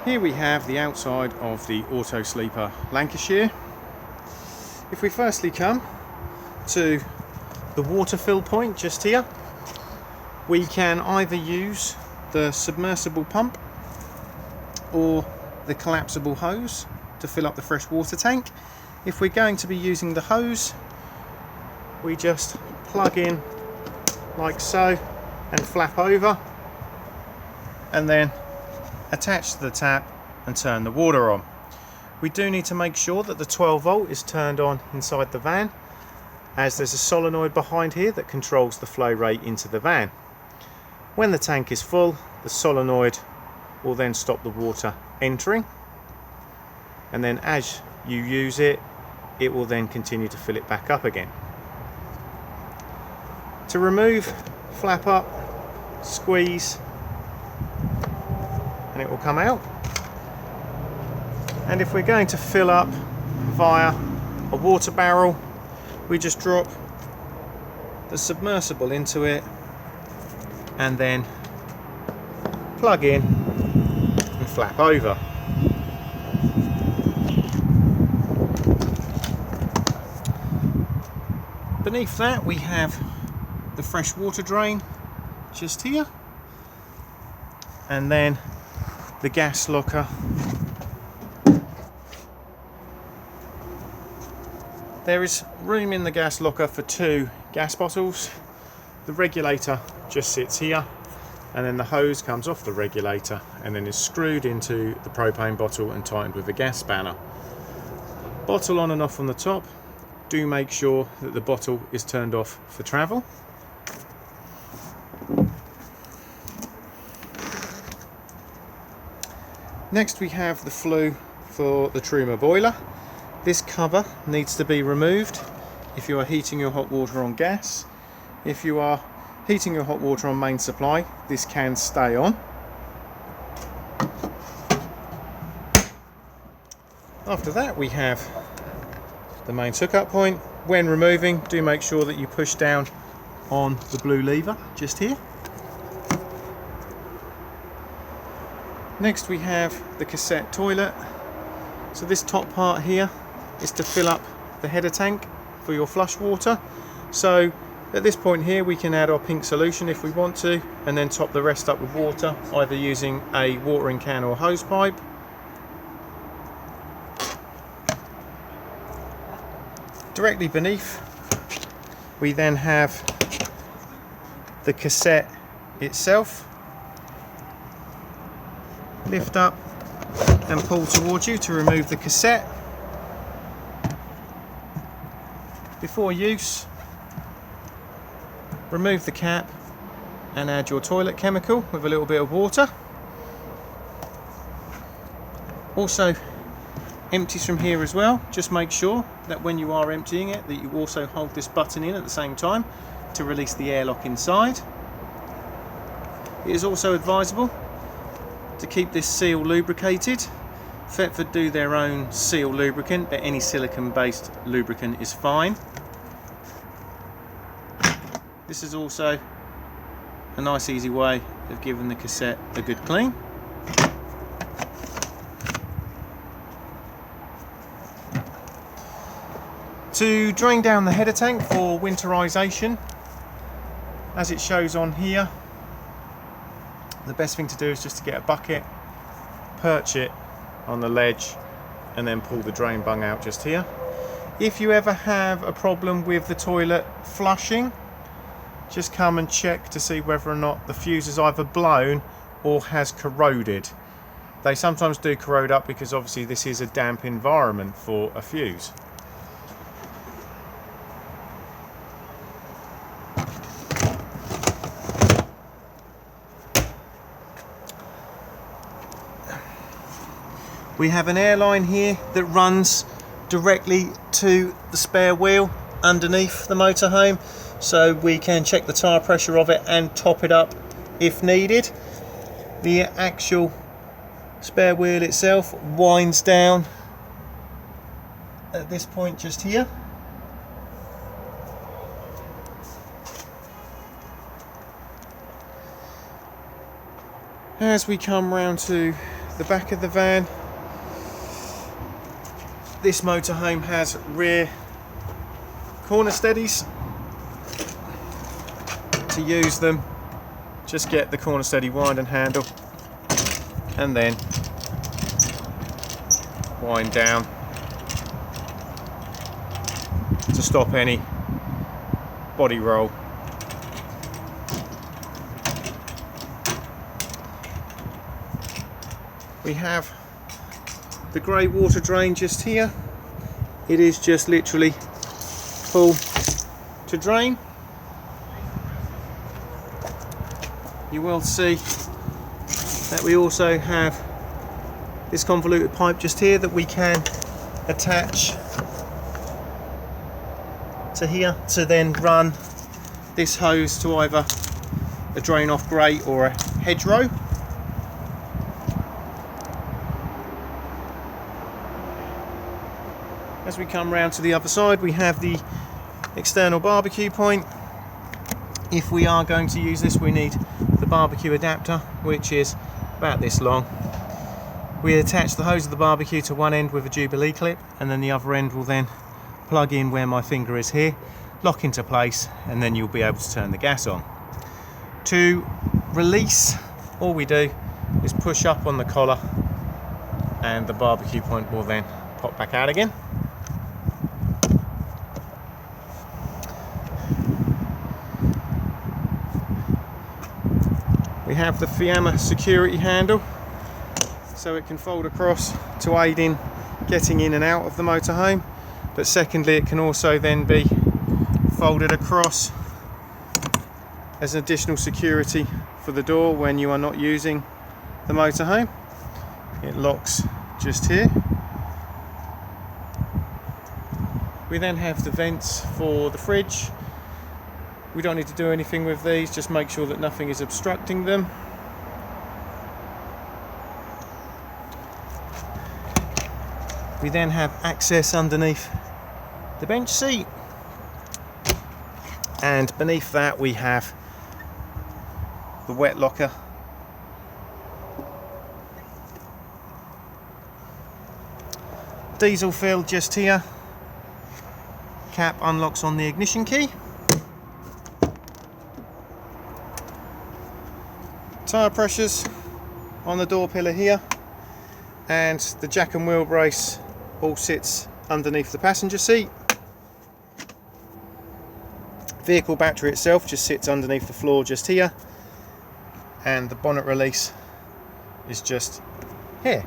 Here we have the outside of the Auto-Sleeper Lancashire. If we firstly come to the water fill point just here, we can either use the submersible pump or the collapsible hose to fill up the fresh water tank. If we're going to be using the hose, we just plug in like so and flap over, and then attach to the tap and turn the water on. We do need to make sure that the 12 volt is turned on inside the van, as there's a solenoid behind here that controls the flow rate into the van. When the tank is full, the solenoid will then stop the water entering, and then as you use it, it will then continue to fill it back up again. To remove, flap up, squeeze, and it will come out. And if we're going to fill up via a water barrel, we just drop the submersible into it and then plug in and flap over. Beneath that we have the fresh water drain just here, and then the gas locker. There is room in the gas locker for 2 gas bottles. The regulator just sits here, and then the hose comes off the regulator and then is screwed into the propane bottle and tightened with a gas spanner. Bottle on and off on the top. Do make sure that the bottle is turned off for travel. Next we have the flue for the Truma Boiler. This cover needs to be removed if you are heating your hot water on gas. If you are heating your hot water on main supply, this can stay on. After that we have the main hookup point. When removing, do make sure that you push down on the blue lever just here. Next we have the cassette toilet. So this top part here is to fill up the header tank for your flush water. So at this point here we can add our pink solution if we want to, and then top the rest up with water, either using a watering can or hose pipe. Directly beneath we then have the cassette itself. Lift up and pull towards you to remove the cassette. Before use, remove the cap and add your toilet chemical with a little bit of water. Also empties from here as well. Just make sure that when you are emptying it that you also hold this button in at the same time to release the airlock inside. It is also advisable to keep this seal lubricated. Thetford do their own seal lubricant, but any silicone based lubricant is fine. This is also a nice easy way of giving the cassette a good clean. To drain down the header tank for winterization, as it shows on here, the best thing to do is just to get a bucket, perch it on the ledge, and then pull the drain bung out just here. If you ever have a problem with the toilet flushing, just come and check to see whether or not the fuse is either blown or has corroded. They sometimes do corrode up because obviously this is a damp environment for a fuse. We have an airline here that runs directly to the spare wheel underneath the motorhome, so we can check the tyre pressure of it and top it up if needed. The actual spare wheel itself winds down at this point just here. As we come round to the back of the van. This motorhome has rear corner steadies. To use them, just get the corner steady wind and handle, and then wind down to stop any body roll. We have the grey water drain just here. It is just literally full to drain. You will see that we also have this convoluted pipe just here that we can attach to here to then run this hose to either a drain off grate or a hedgerow. As we come round to the other side, we have the external barbecue point. If we are going to use this, we need the barbecue adapter, which is about this long. We attach the hose of the barbecue to one end with a Jubilee clip, and then the other end will then plug in where my finger is here, lock into place, and then you'll be able to turn the gas on. To release, all we do is push up on the collar and the barbecue point will then pop back out again. We have the Fiamma security handle, so it can fold across to aid in getting in and out of the motorhome, but secondly it can also then be folded across as an additional security for the door when you are not using the motorhome. It locks just here. We then have the vents for the fridge. We don't need to do anything with these, just make sure that nothing is obstructing them. We then have access underneath the bench seat, and beneath that we have the wet locker. Diesel fill just here. Cap unlocks on the ignition key. Tyre pressures on the door pillar here, and the jack and wheel brace all sits underneath the passenger seat. Vehicle battery itself just sits underneath the floor just here, and the bonnet release is just here.